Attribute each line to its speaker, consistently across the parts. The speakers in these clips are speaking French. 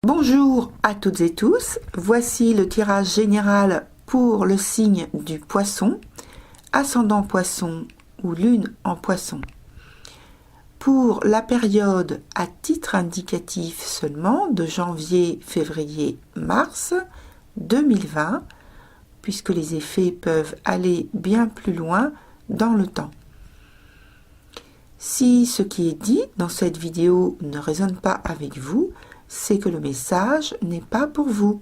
Speaker 1: Bonjour à toutes et tous, voici le tirage général pour le signe du Poisson, ascendant Poisson ou lune en Poisson. Pour la période à titre indicatif seulement de janvier, février, mars 2020, puisque les effets peuvent aller bien plus loin dans le temps. Si ce qui est dit dans cette vidéo ne résonne pas avec vous, c'est que le message n'est pas pour vous.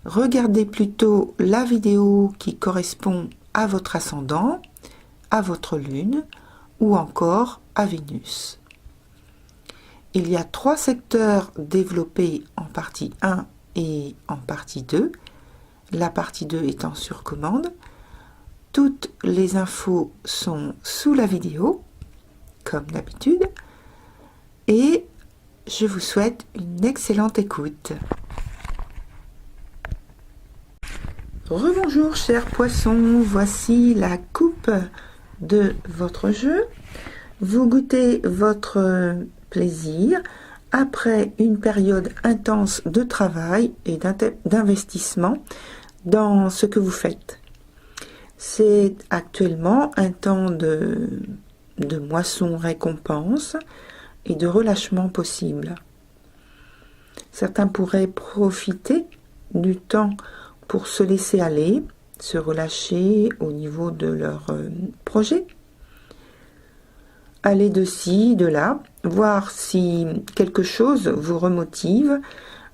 Speaker 1: Regardez plutôt la vidéo qui correspond à votre ascendant, à votre lune ou encore à Vénus. Il y a 3 secteurs développés en partie 1 et en partie 2, la partie 2 étant sur commande. Toutes les infos sont sous la vidéo, comme d'habitude, et je vous souhaite une excellente écoute. Rebonjour chers poissons, voici la coupe de votre jeu. Vous goûtez votre plaisir après une période intense de travail et d'investissement dans ce que vous faites. C'est actuellement un temps de moisson récompense et de relâchement possible. Certains pourraient profiter du temps pour se laisser aller, se relâcher au niveau de leur projet. Aller de ci, de là, voir si quelque chose vous remotive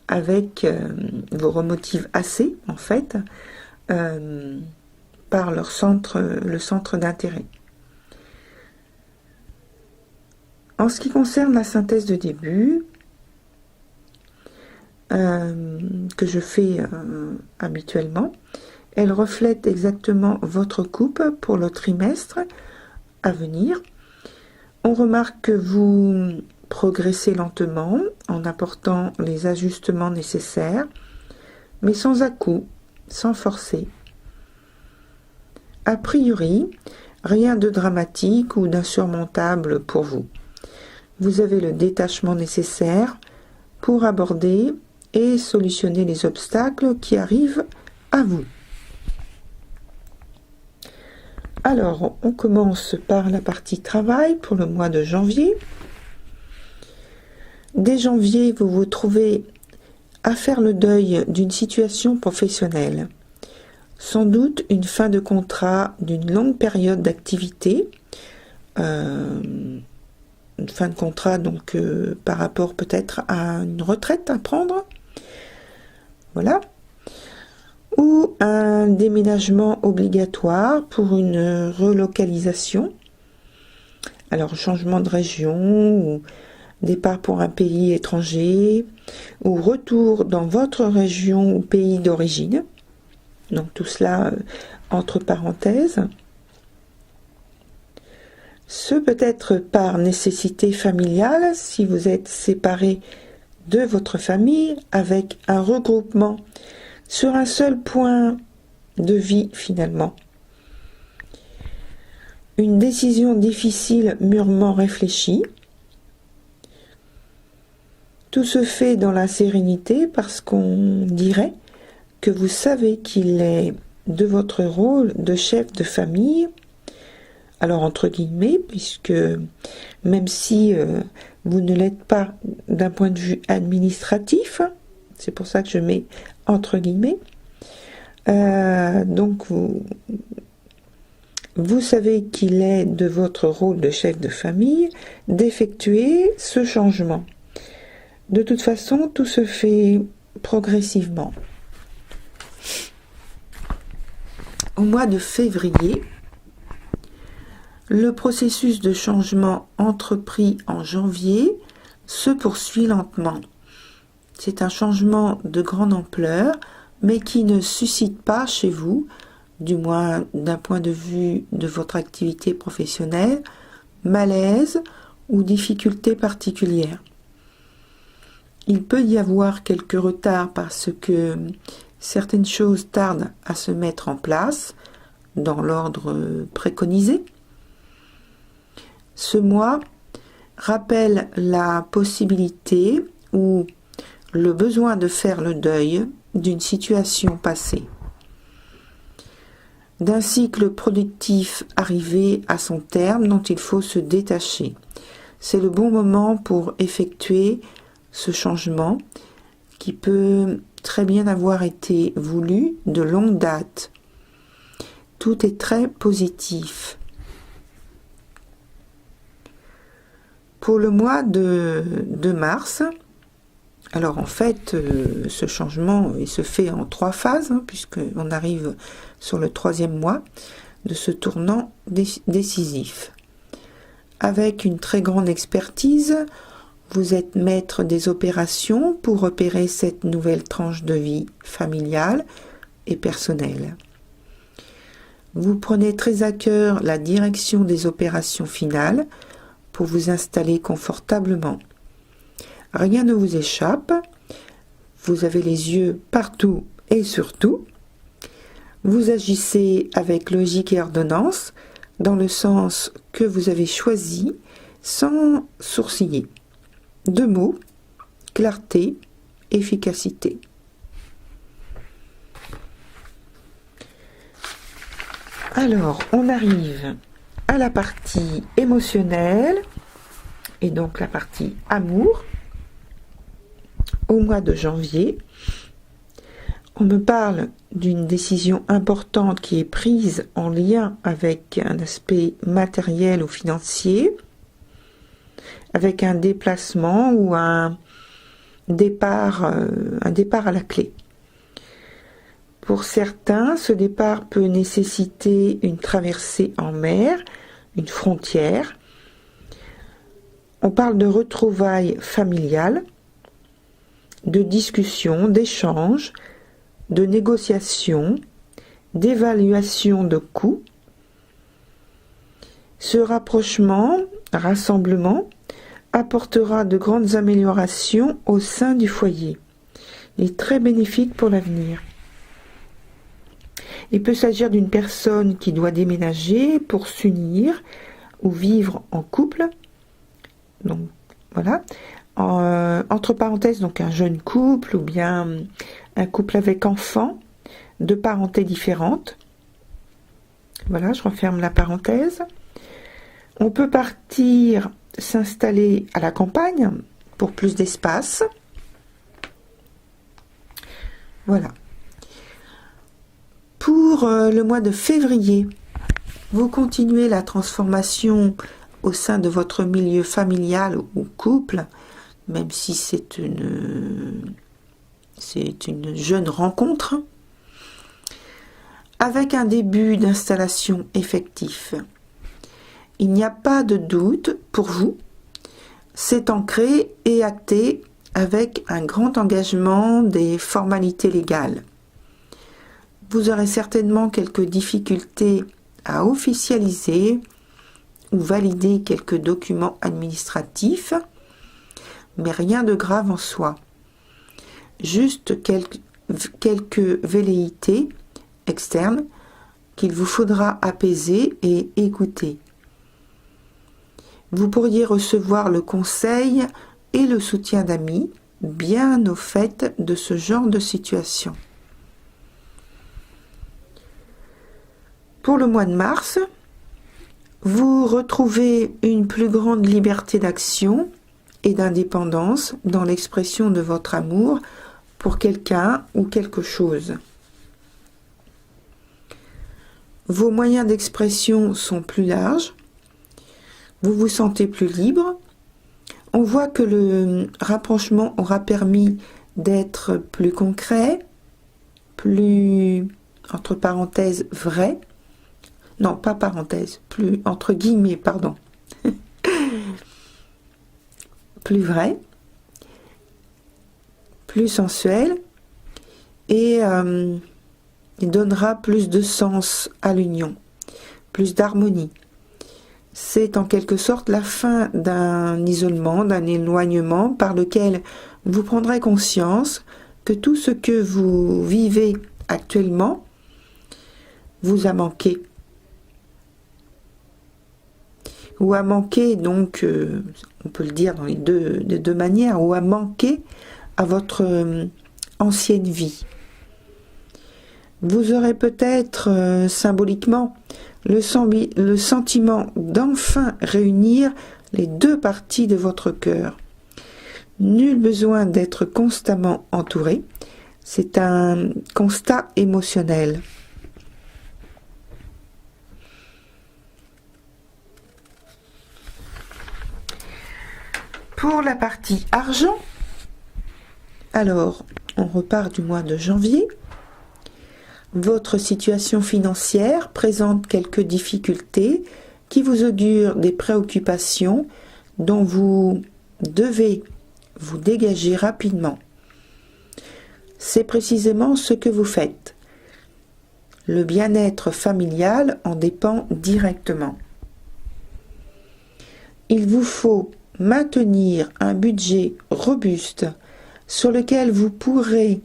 Speaker 1: vous remotive assez en fait par le centre d'intérêt. En ce qui concerne la synthèse de début, que je fais habituellement, elle reflète exactement votre coupe pour le trimestre à venir. On remarque que vous progressez lentement en apportant les ajustements nécessaires, mais sans à-coups, sans forcer. A priori, rien de dramatique ou d'insurmontable pour vous. Vous avez le détachement nécessaire pour aborder et solutionner les obstacles qui arrivent à vous. Alors, on commence par la partie travail pour le mois de janvier. Dès janvier, vous vous trouvez à faire le deuil d'une situation professionnelle. Sans doute une fin de contrat d'une longue période d'activité. Une fin de contrat donc par rapport peut-être à une retraite à prendre, voilà, ou un déménagement obligatoire pour une relocalisation, alors changement de région ou départ pour un pays étranger ou retour dans votre région ou pays d'origine, donc tout cela entre parenthèses. Ce peut être par nécessité familiale, si vous êtes séparé de votre famille, avec un regroupement sur un seul point de vie finalement. Une décision difficile mûrement réfléchie. Tout se fait dans la sérénité parce qu'on dirait que vous savez qu'il est de votre rôle de chef de famille. Alors entre guillemets, puisque même si vous ne l'êtes pas d'un point de vue administratif, c'est pour ça que je mets entre guillemets, donc vous savez qu'il est de votre rôle de chef de famille d'effectuer ce changement. De toute façon, tout se fait progressivement. Au mois de février, le processus de changement entrepris en janvier se poursuit lentement. C'est un changement de grande ampleur, mais qui ne suscite pas chez vous, du moins d'un point de vue de votre activité professionnelle, malaise ou difficultés particulières. Il peut y avoir quelques retards parce que certaines choses tardent à se mettre en place dans l'ordre préconisé. Ce mois rappelle la possibilité ou le besoin de faire le deuil d'une situation passée, d'un cycle productif arrivé à son terme dont il faut se détacher. C'est le bon moment pour effectuer ce changement qui peut très bien avoir été voulu de longue date. Tout est très positif. Pour le mois de mars, alors en fait, ce changement il se fait en 3 phases, puisqu'on arrive sur le 3e mois de ce tournant décisif. Avec une très grande expertise, vous êtes maître des opérations pour repérer cette nouvelle tranche de vie familiale et personnelle. Vous prenez très à cœur la direction des opérations finales pour vous installer confortablement. Rien ne vous échappe, vous avez les yeux partout et surtout. Vous agissez avec logique et ordonnance dans le sens que vous avez choisi sans sourciller. 2 mots, clarté, efficacité. Alors, on arrive à la partie émotionnelle et donc la partie amour. Au mois de janvier, on me parle d'une décision importante qui est prise en lien avec un aspect matériel ou financier, avec un déplacement ou un départ à la clé. Pour certains, ce départ peut nécessiter une traversée en mer, une frontière. On parle de retrouvailles familiales, de discussions, d'échanges, de négociations, d'évaluation de coûts. Ce rapprochement, rassemblement, apportera de grandes améliorations au sein du foyer. Il est très bénéfique pour l'avenir. Il peut s'agir d'une personne qui doit déménager pour s'unir ou vivre en couple. Donc voilà. Entre parenthèses, donc un jeune couple ou bien un couple avec enfants de parentés différentes. Voilà, je referme la parenthèse. On peut partir s'installer à la campagne pour plus d'espace. Voilà. Pour le mois de février, vous continuez la transformation au sein de votre milieu familial ou couple, même si c'est une jeune rencontre, avec un début d'installation effectif. Il n'y a pas de doute pour vous, c'est ancré et acté avec un grand engagement des formalités légales. Vous aurez certainement quelques difficultés à officialiser ou valider quelques documents administratifs, mais rien de grave en soi. Juste quelques velléités externes qu'il vous faudra apaiser et écouter. Vous pourriez recevoir le conseil et le soutien d'amis bien au fait de ce genre de situation. Pour le mois de mars, vous retrouvez une plus grande liberté d'action et d'indépendance dans l'expression de votre amour pour quelqu'un ou quelque chose. Vos moyens d'expression sont plus larges, vous vous sentez plus libre. On voit que le rapprochement aura permis d'être plus concret, plus, entre parenthèses, vrai. Non, pas parenthèse, plus, entre guillemets, pardon. Plus vrai, plus sensuel, et il donnera plus de sens à l'union, plus d'harmonie. C'est en quelque sorte la fin d'un isolement, d'un éloignement par lequel vous prendrez conscience que tout ce que vous vivez actuellement vous a manqué. Ou a manqué, donc, on peut le dire dans les deux manières, ou a manqué à votre ancienne vie. Vous aurez peut-être symboliquement le sentiment d'enfin réunir les deux parties de votre cœur. Nul besoin d'être constamment entouré, c'est un constat émotionnel. Pour la partie argent, alors on repart du mois de janvier. Votre situation financière présente quelques difficultés qui vous augurent des préoccupations dont vous devez vous dégager rapidement. C'est précisément ce que vous faites. Le bien-être familial en dépend directement. Il vous faut maintenir un budget robuste sur lequel vous pouvez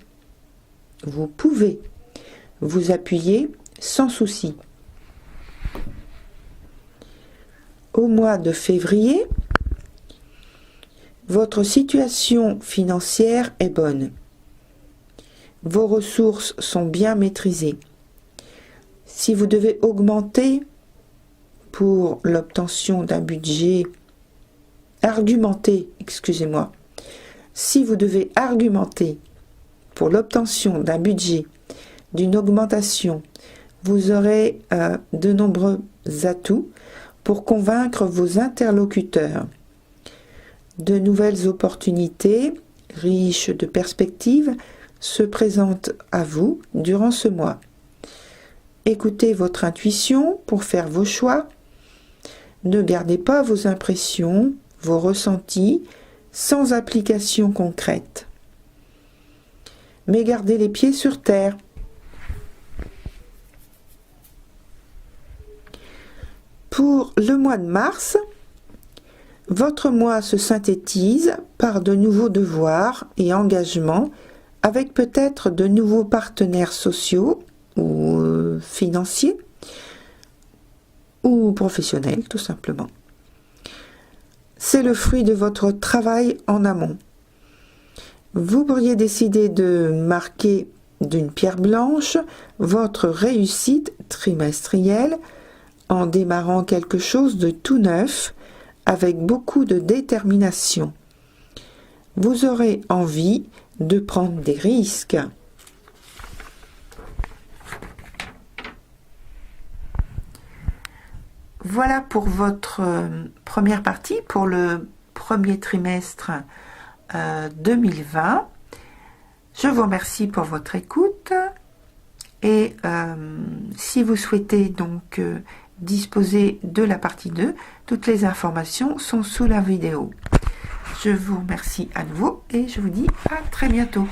Speaker 1: vous appuyer sans souci. Au mois de février, votre situation financière est bonne. Vos ressources sont bien maîtrisées. Si vous devez augmenter pour l'obtention d'un budget, si vous devez argumenter pour l'obtention d'un budget, d'une augmentation, vous aurez de nombreux atouts pour convaincre vos interlocuteurs. De nouvelles opportunités, riches de perspectives, se présentent à vous durant ce mois. Écoutez votre intuition pour faire vos choix. Ne gardez pas vos impressions, vos ressentis, sans application concrète. Mais gardez les pieds sur terre. Pour le mois de mars, votre mois se synthétise par de nouveaux devoirs et engagements avec peut-être de nouveaux partenaires sociaux ou financiers ou professionnels tout simplement. C'est le fruit de votre travail en amont. Vous pourriez décider de marquer d'une pierre blanche votre réussite trimestrielle en démarrant quelque chose de tout neuf avec beaucoup de détermination. Vous aurez envie de prendre des risques. Voilà pour votre première partie, pour le premier trimestre 2020. Je vous remercie pour votre écoute et si vous souhaitez donc disposer de la partie 2, toutes les informations sont sous la vidéo. Je vous remercie à nouveau et je vous dis à très bientôt.